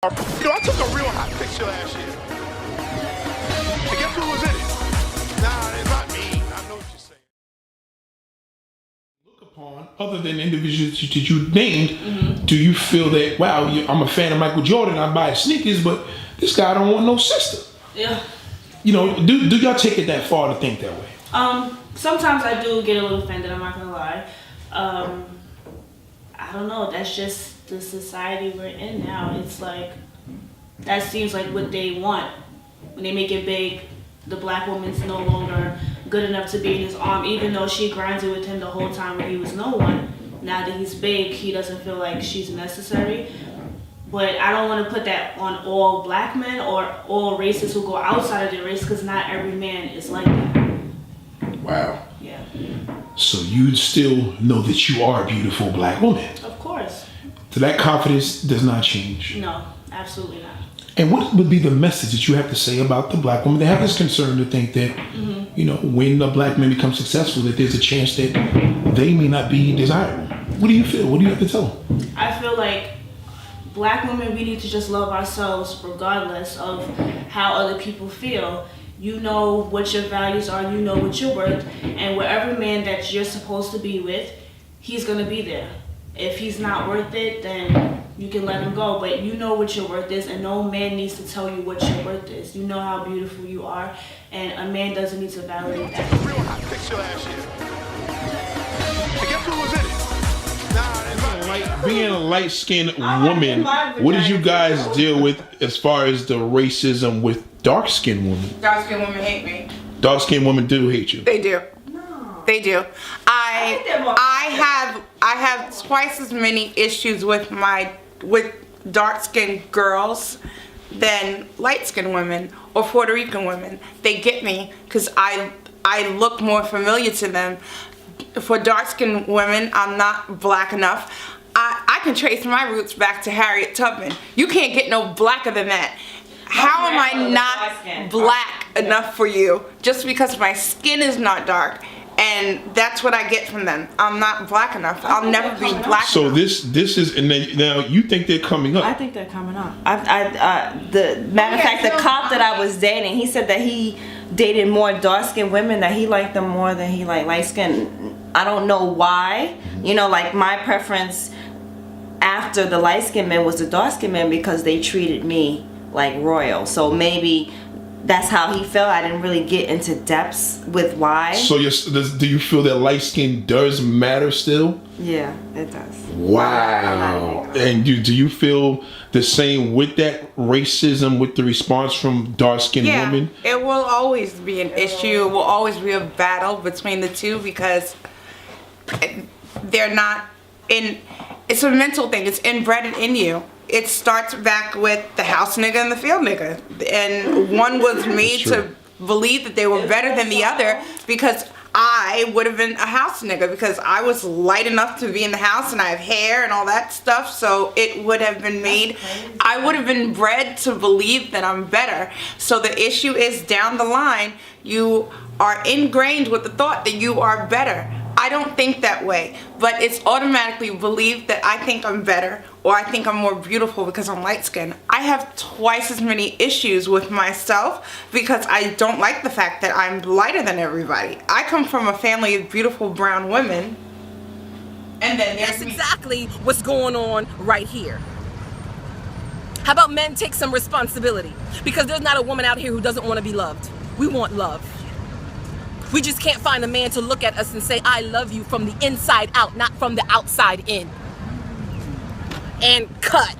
You know, I took a real hot picture last year. And guess who was in it? Nah, it's not me. I know what you're saying. Look upon, other than individuals that you named, do you feel that, wow, I'm a fan of Michael Jordan, I buy his sneakers, but this guy don't want no sister? Yeah. You know, do y'all take it that far to think that way? Sometimes I do get a little offended, I'm not gonna lie. I don't know, that's just the society we're in now. It's like, that seems like what they want. When they make it big, the black woman's no longer good enough to be in his arm, even though she grinded with him the whole time when he was no one. Now that he's big, he doesn't feel like she's necessary. But I don't want to put that on all black men or all races who go outside of their race, because not every man is like that. Wow. Yeah. So you still know that you are a beautiful black woman. Of course. So that confidence does not change. No, absolutely not. And what would be the message that you have to say about the black woman? They have this concern to think that, you know, when a black man becomes successful, that there's a chance that they may not be desirable. What do you feel? What do you have to tell them? I feel like black women, we need to just love ourselves regardless of how other people feel. You know what your values are, you know what you're worth, and whatever man that you're supposed to be with, he's gonna be there. If he's not worth it, then you can let him go, but you know what your worth is, and no man needs to tell you what your worth is. You know how beautiful you are, and a man doesn't need to validate that. A real hot picture last year. And guess who was in it? Nah, it's not me. Being a light-skinned woman, what did you guys deal with as far as the racism with dark-skinned women? Dark-skinned women hate me. Dark-skinned Women do hate you. They do. No. They do. I have twice as many issues with dark-skinned girls than light-skinned women or Puerto Rican women. They get me because I look more familiar to them. For dark-skinned women, I'm not black enough. I can trace my roots back to Harriet Tubman. You can't get no blacker than that. How am I not black enough for you just because my skin is not dark? And that's what I get from them. I'm not black enough. I'll never be black So enough. this is, and now you think they're coming up? I think they're coming up. The matter of fact, the cop that I was dating, he said that he dated more dark-skinned women, that he liked them more than he liked light-skinned. I don't know why. You know, like my preference after the light-skinned men was the dark-skinned men because they treated me like royal. So maybe that's how he felt. I didn't really get into depths with why. So do you feel that light skin does matter still? Yeah, it does. Wow. And do you feel the same with that racism, with the response from dark-skinned women? It will always be an issue. It will always be a battle between the two because they're not in. It's a mental thing. It's inbred in you. It starts back with the house nigga and the field nigga. And one was made to believe that they were better than the other because I would have been a house nigga because I was light enough to be in the house and I have hair and all that stuff. So it would have been made, I would have been bred to believe that I'm better. So the issue is down the line, you are ingrained with the thought that you are better. I don't think that way, but it's automatically believed that I think I'm better or I think I'm more beautiful because I'm light-skinned. I have twice as many issues with myself because I don't like the fact that I'm lighter than everybody. I come from a family of beautiful brown women, and then that's exactly what's going on right here. How about men take some responsibility? Because there's not a woman out here who doesn't want to be loved. We want love. We just can't find a man to look at us and say, I love you from the inside out, not from the outside in. And cut.